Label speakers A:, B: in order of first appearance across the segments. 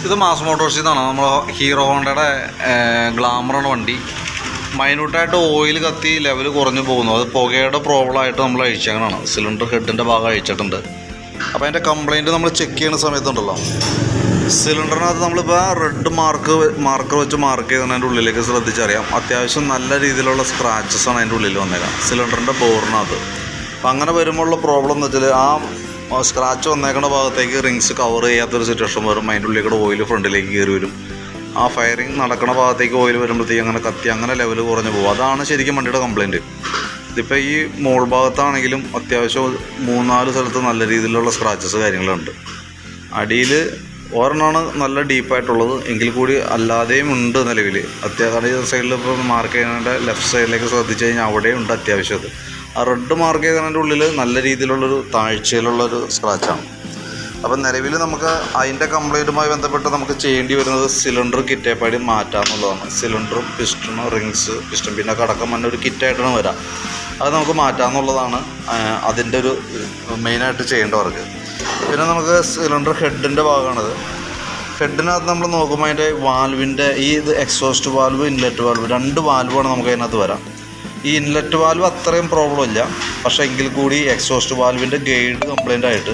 A: ഇത് മാസ് മോട്ടോഴ്സിൽ നിന്നാണ് നമ്മൾ ഹീറോ ഹോണ്ടയുടെ ഗ്ലാമറാണ് വണ്ടി. മൈന്യൂട്ടായിട്ട് ഓയിൽ കത്തി ലെവൽ കുറഞ്ഞു പോകുന്നു. അത് പുകയുടെ പ്രോബ്ലമായിട്ട് നമ്മൾ അഴിച്ചങ്ങനാണ്. സിലിണ്ടർ ഹെഡിൻ്റെ ഭാഗം അഴിച്ചിട്ടുണ്ട്. അപ്പോൾ അതിൻ്റെ കംപ്ലയിൻറ്റ് നമ്മൾ ചെക്ക് ചെയ്യുന്ന സമയത്തുണ്ടല്ലോ, സിലിണ്ടറിനകത്ത് നമ്മളിപ്പോൾ റെഡ് മാർക്കർ വെച്ച് മാർക്ക് ചെയ്താണ് അതിൻ്റെ ഉള്ളിലേക്ക് ശ്രദ്ധിച്ചറിയാം. അത്യാവശ്യം നല്ല രീതിയിലുള്ള സ്ക്രാച്ചസാണ് അതിൻ്റെ ഉള്ളിൽ വന്നേക്കാം സിലിണ്ടറിൻ്റെ ബോറിനകത്ത്. അപ്പം അങ്ങനെ വരുമ്പോഴുള്ള പ്രോബ്ലം എന്ന് വെച്ചാൽ ആ സ്ക്രാച്ച് വന്നേക്കുന്ന ഭാഗത്തേക്ക് റിങ്സ് കവർ ചെയ്യാത്തൊരു സിറ്റുവേഷൻ വരും. അതിൻ്റെ ഉള്ളിൽ കൂടെ ഓയിൽ ഫ്രണ്ടിലേക്ക് കയറി വരും. ആ ഫയറിങ് നടക്കുന്ന ഭാഗത്തേക്ക് ഓയിൽ വരുമ്പോഴത്തേക്ക് അങ്ങനെ കത്തി അങ്ങനെ ലെവൽ കുറഞ്ഞു പോകും. അതാണ് ശരിക്കും വണ്ടിയുടെ കംപ്ലയിൻറ്റ്. ഇതിപ്പോൾ ഈ മോൾ ഭാഗത്താണെങ്കിലും അത്യാവശ്യം 3-4 സ്ഥലത്ത് നല്ല രീതിയിലുള്ള സ്ക്രാച്ചസ് കാര്യങ്ങളുണ്ട്. അടിയിൽ ഒരെണ്ണമാണ് നല്ല ഡീപ്പായിട്ടുള്ളത്, എങ്കിൽ കൂടി അല്ലാതെയും ഉണ്ട് നിലവിൽ. അത്യാവശ്യം സൈഡിൽ ഇപ്പോൾ മാർക്ക് ചെയ്യുന്നതിൻ്റെ ലെഫ്റ്റ് സൈഡിലേക്ക് ശ്രദ്ധിച്ച് കഴിഞ്ഞാൽ അവിടെയും ഉണ്ട് അത്യാവശ്യം. അത് ആ റെഡ് മാർക്ക് ചെയ്യുന്നതിൻ്റെ ഉള്ളിൽ നല്ല രീതിയിലുള്ളൊരു താഴ്ചയിലുള്ളൊരു സ്ക്രാച്ചാണ്. അപ്പം നിലവിൽ നമുക്ക് അതിൻ്റെ കംപ്ലയിൻറ്റുമായി ബന്ധപ്പെട്ട് നമുക്ക് ചെയ്യേണ്ടി വരുന്നത് സിലിണ്ടർ കിറ്റേപ്പാടി മാറ്റാമെന്നുള്ളതാണ്. സിലിണ്ടറും പിസ്റ്റണും റിങ്സ് പിസ്റ്റൺ പിന്നെ കടക്കം തന്നെ ഒരു കിറ്റായിട്ടാണ് വരാം. അത് നമുക്ക് മാറ്റാമെന്നുള്ളതാണ് അതിൻ്റെ ഒരു മെയിനായിട്ട് ചെയ്യേണ്ട വർക്ക്. പിന്നെ നമുക്ക് സിലിണ്ടർ ഹെഡിൻ്റെ ഭാഗമാണത്. ഹെഡിനകത്ത് നമ്മൾ നോക്കുമ്പോൾ അതിൻ്റെ വാൽവിൻ്റെ ഇത് എക്സോസ്റ്റ് വാൽവ് ഇൻലെറ്റ് വാൽവ് 2 വാൽവാണ് നമുക്ക് അതിനകത്ത് വരാം. ഈ ഇൻലെറ്റ് വാൽവ് അത്രയും പ്രോബ്ലം ഇല്ല, പക്ഷേ എങ്കിൽ കൂടി എക്സോസ്റ്റ് വാൽവിൻ്റെ ഗൈഡ് കംപ്ലയിൻ്റ് ആയിട്ട്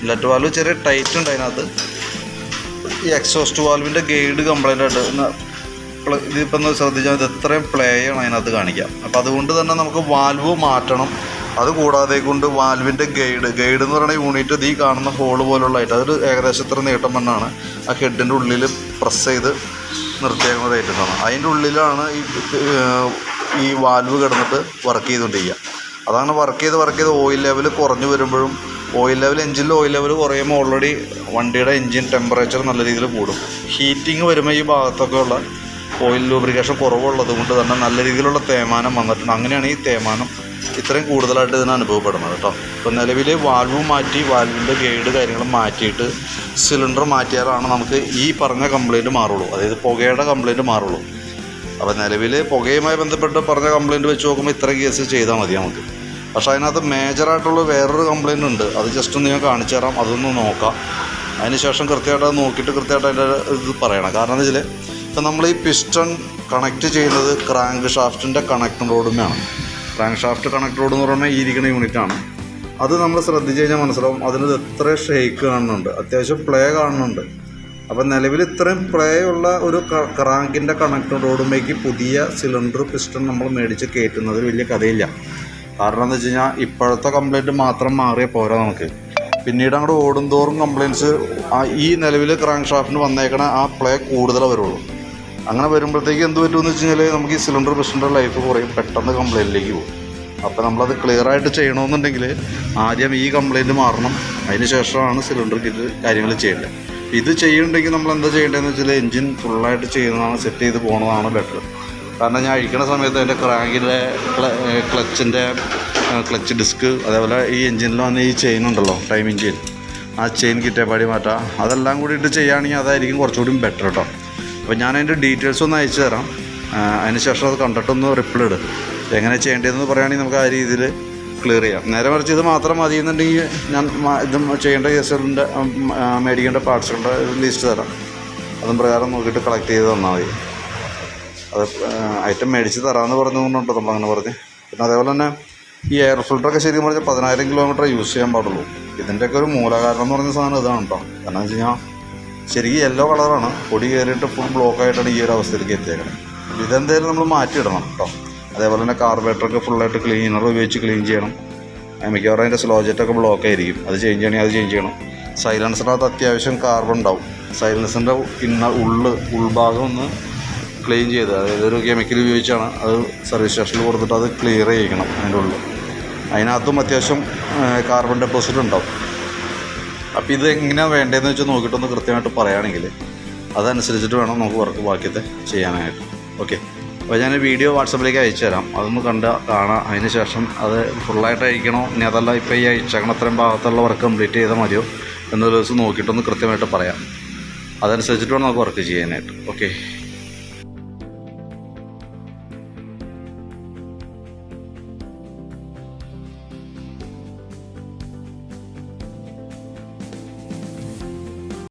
A: ഇൻലെറ്റ് വാൽവ് ചെറിയ ടൈറ്റ് ഉണ്ട് അതിനകത്ത്. ഈ എക്സോസ്റ്റ് വാൽവിൻ്റെ ഗൈഡ് കംപ്ലയിൻ്റ് ആയിട്ട് ഇതിപ്പോൾ ഒന്ന് ശ്രദ്ധിച്ചാൽ ഇത് എത്രയും പ്ലേയാണ് അതിനകത്ത് കാണിക്കാം. അപ്പോൾ അതുകൊണ്ട് തന്നെ നമുക്ക് വാൽവ് മാറ്റണം. അതുകൂടാതെ കൊണ്ട് വാൽവിൻ്റെ ഗൈഡ് എന്ന് പറയുന്ന യൂണിറ്റ് ഈ കാണുന്ന ഹോള് പോലുള്ളതായിട്ട് അതൊരു ഏകദേശം ഇത്ര നീട്ടം മണ്ണാണ് ആ ഹെഡിൻ്റെ ഉള്ളിൽ പ്രസ് ചെയ്ത് നിർത്തിയേക്കുന്ന ഐറ്റമാണ്. അതിൻ്റെ ഉള്ളിലാണ് ഈ വാൽവ് കിടന്നിട്ട് വർക്ക് ചെയ്തുകൊണ്ടിരിക്കുക. അതാണ് വർക്ക് ചെയ്ത് ഓയിൽ ലെവൽ കുറഞ്ഞു വരുമ്പോഴും എഞ്ചിനിൽ ഓയിൽ ലെവൽ കുറയുമ്പോൾ ഓൾറെഡി വണ്ടിയുടെ എഞ്ചിൻ ടെമ്പറേച്ചർ നല്ല രീതിയിൽ കൂടും. ഹീറ്റിംഗ് വരുമ്പോൾ ഈ ഭാഗത്തൊക്കെ ഉള്ള ഓയിൽ ലൂബ്രിക്കേഷൻ കുറവുള്ളത് കൊണ്ട് തന്നെ നല്ല രീതിയിലുള്ള തേയ്മാനം വന്നിട്ടുണ്ട്. അങ്ങനെയാണ് ഈ തേയ്മാനം ഇത്രയും കൂടുതലായിട്ട് ഇതിന് അനുഭവപ്പെടുന്നത് കേട്ടോ. ഇപ്പോൾ നിലവിൽ വാൽവ് മാറ്റി വാൽവിൻ്റെ ഗൈഡ് കാര്യങ്ങൾ മാറ്റിയിട്ട് സിലിണ്ടർ മാറ്റിയാലാണ് നമുക്ക് ഈ പറഞ്ഞ കംപ്ലയിൻറ്റ് മാറുള്ളൂ, അതായത് പുകയുടെ കംപ്ലയിൻറ്റ് മാറുള്ളൂ. അപ്പോൾ നിലവിൽ പുകയുമായി ബന്ധപ്പെട്ട് പറഞ്ഞ കംപ്ലയിൻറ്റ് വെച്ച് നോക്കുമ്പോൾ ഇത്ര കേസ് ചെയ്താൽ മതി നമുക്ക്. പക്ഷേ അതിനകത്ത് മേജറായിട്ടുള്ള വേറൊരു കംപ്ലയിൻറ്റ് ഉണ്ട്. അത് ജസ്റ്റ് ഒന്ന് ഞാൻ കാണിച്ചു തരാം, അതൊന്ന് നോക്കാം. അതിന് ശേഷം കൃത്യമായിട്ട് അത് നോക്കിയിട്ട് കൃത്യമായിട്ട് അതിൻ്റെ ഇത് പറയണം. കാരണം എന്താ വെച്ചാൽ ഇപ്പം നമ്മൾ ഈ പിസ്റ്റൺ കണക്റ്റ് ചെയ്യുന്നത് ക്രാങ്ക് ഷാഫ്റ്റിൻ്റെ കണക്ട് റോഡുമാണ്. ക്രാങ്ക് ഷാഫ്റ്റ് കണക്ട് റോഡ് എന്ന് പറയുമ്പോൾ ഈ ഇരിക്കുന്ന യൂണിറ്റാണ്. അത് നമ്മൾ ശ്രദ്ധിച്ച് കഴിഞ്ഞാൽ മനസ്സിലാവും അതിനത് എത്ര ഷെയ്ക്ക് കാണുന്നുണ്ട്, അത്യാവശ്യം പ്ലേ കാണുന്നുണ്ട്. അപ്പം നിലവിൽ ഇത്രയും പ്ലേ ഉള്ള ഒരു ക്രാങ്കിൻ്റെ കണക്ട് റോഡുമേക്ക് പുതിയ സിലിണ്ടർ പിസ്റ്റൺ നമ്മൾ മേടിച്ച് കയറ്റുന്നതിൽ വലിയ കഥയില്ല. കാരണം എന്താ വെച്ച് കഴിഞ്ഞാൽ ഇപ്പോഴത്തെ കംപ്ലയിൻറ്റ് മാത്രം മാറിയാൽ പോരാ നമുക്ക്. പിന്നീട് അങ്ങോട്ട് ഓടുന്തോറും കംപ്ലയിൻറ്റ്സ് ഈ നിലവിൽ ക്രാങ്ക് ഷാഫ്റ്റിന് വന്നേക്കണ ആ പ്ലേ കൂടുതലേ വരുള്ളൂ. അങ്ങനെ വരുമ്പോഴത്തേക്ക് എന്ത് പറ്റുമെന്ന് വെച്ച് കഴിഞ്ഞാൽ നമുക്ക് ഈ സിലിണ്ടർ പിസ്റ്റൻ്റെ ലൈഫ് കുറയും, പെട്ടെന്ന് കംപ്ലയിൻറ്റിലേക്ക് പോകും. അപ്പോൾ നമ്മളത് ക്ലിയറായിട്ട് ചെയ്യണമെന്നുണ്ടെങ്കിൽ ആദ്യം ഈ കംപ്ലയിൻറ്റ് മാറണം, അതിന് ശേഷമാണ് സിലിണ്ടർ കിറ്റ് കാര്യങ്ങൾ ചെയ്യേണ്ടത്. ഇത് ചെയ്യുന്നുണ്ടെങ്കിൽ നമ്മൾ എന്താ ചെയ്യേണ്ടതെന്ന് വെച്ചാൽ എൻജിൻ ഫുള്ളായിട്ട് ചെയ്യുന്നതാണ്, സെറ്റ് ചെയ്ത് പോകുന്നതാണ് ബെറ്റർ. കാരണം ഞാൻ അഴിക്കുന്ന സമയത്ത് അതിൻ്റെ ക്രാങ്കിൻ്റെ ക്ലച്ച് ഡിസ്ക്, അതേപോലെ ഈ എൻജിനിൽ വന്ന ഈ ചെയിൻ ഉണ്ടല്ലോ, ടൈമിങ് ചെയിൻ, ആ ചെയിൻ കിറ്റേപ്പാടി മാറ്റാം. അതെല്ലാം കൂടിയിട്ട് ചെയ്യുകയാണെങ്കിൽ അതായിരിക്കും കുറച്ചുകൂടി ബെറ്റർ കേട്ടോ. അപ്പോൾ ഞാൻ അതിൻ്റെ ഡീറ്റെയിൽസ് ഒന്ന് അയച്ചു തരാം. അതിന് ശേഷം അത് കണ്ടിട്ടൊന്ന് റിപ്ലൈ ഇടും. എങ്ങനെ ചെയ്യേണ്ടതെന്ന് പറയുകയാണെങ്കിൽ നമുക്ക് ആ രീതിയിൽ ക്ലിയർ ചെയ്യാം. നേരെ മറിച്ച് ഇത് മാത്രം മതിയെന്നുണ്ടെങ്കിൽ ഞാൻ ഇത് ചെയ്യേണ്ട കേസുകളുടെ മേടിക്കേണ്ട പാർട്സുകളുടെ ലിസ്റ്റ് തരാം. അതും പ്രകാരം നോക്കിയിട്ട് കളക്ട് ചെയ്ത് തന്നാൽ മതി. അത് ഐറ്റം മേടിച്ച് തരാമെന്ന് പറഞ്ഞുകൊണ്ടുണ്ടോ നമ്മളങ്ങനെ പറഞ്ഞ്. പിന്നെ അതേപോലെ തന്നെ ഈ എയർ ഫിൽറ്ററൊക്കെ ശരിക്കും പറഞ്ഞാൽ 10,000 കിലോമീറ്റർ യൂസ് ചെയ്യാൻ പാടുള്ളൂ. ഇതിൻ്റെയൊക്കെ ഒരു മൂലകാരണം എന്ന് പറഞ്ഞ സാധനം ഇതാണ് കേട്ടോ. കാരണം വെച്ച് കഴിഞ്ഞാൽ ശരിക്കും യെല്ലോ കളറാണ്, പൊടി കയറിയിട്ട് ഫുൾ ബ്ലോക്കായിട്ടാണ് ഈ ഒരു അവസ്ഥയിലേക്ക് എത്തിയേക്കുന്നത്. ഇതെന്തായാലും നമ്മൾ മാറ്റിയിടണം കേട്ടോ. അതേപോലെ തന്നെ കാർബറേറ്ററൊക്കെ ഫുള്ളായിട്ട് ക്ലീനർ ഉപയോഗിച്ച് ക്ലീൻ ചെയ്യണം. മിക്കവാറും അതിൻ്റെ സ്ലോ ജെറ്റൊക്കെ ബ്ലോക്ക് ആയിരിക്കും, അത് ചേഞ്ച് ചെയ്യണമെങ്കിൽ അത് ചേഞ്ച് ചെയ്യണം. സൈലൻസറിനകത്ത് അത്യാവശ്യം കാർബൺ ഉണ്ടാവും. സൈലൻസറിൻ്റെ ഉൾഭാഗം ഒന്ന് ക്ലീൻ ചെയ്ത്, അതായത് ഒരു കെമിക്കൽ ഉപയോഗിച്ചാണ് അത് സർവീസ് സ്റ്റേഷനിൽ കൊടുത്തിട്ട് അത് ക്ലിയർ ചെയ്യിക്കണം. അതിൻ്റെ ഉള്ളിൽ അതിനകത്തും അത്യാവശ്യം കാർബൺ ഡെപ്പോസിറ്റ് ഉണ്ടാവും. അപ്പോൾ ഇത് എങ്ങനെയാണ് വേണ്ടതെന്ന് വെച്ചാൽ നോക്കിയിട്ടൊന്ന് കൃത്യമായിട്ട് പറയുകയാണെങ്കിൽ അതനുസരിച്ചിട്ട് വേണം നമുക്ക് വർക്ക് ബാക്കിയത്തെ ചെയ്യാനായിട്ട്. ഓക്കെ, അപ്പോൾ ഞാൻ വീഡിയോ വാട്സപ്പിലേക്ക് അയച്ചു തരാം, അതൊന്ന് കാണാം. അതിന് ശേഷം അത് ഫുള്ളായിട്ട് അയക്കണോ, ഇനി അതല്ല ഇപ്പോൾ ഈ അയച്ചേക്കണം അത്രയും ഭാഗത്തുള്ള വർക്ക് കംപ്ലീറ്റ് ചെയ്താൽ മതിയോ എന്നൊരു ദിവസം നോക്കിയിട്ടൊന്ന് കൃത്യമായിട്ട് പറയാം. അതനുസരിച്ചിട്ട് വേണം നമുക്ക് വർക്ക് ചെയ്യാനായിട്ട്. ഓക്കെ.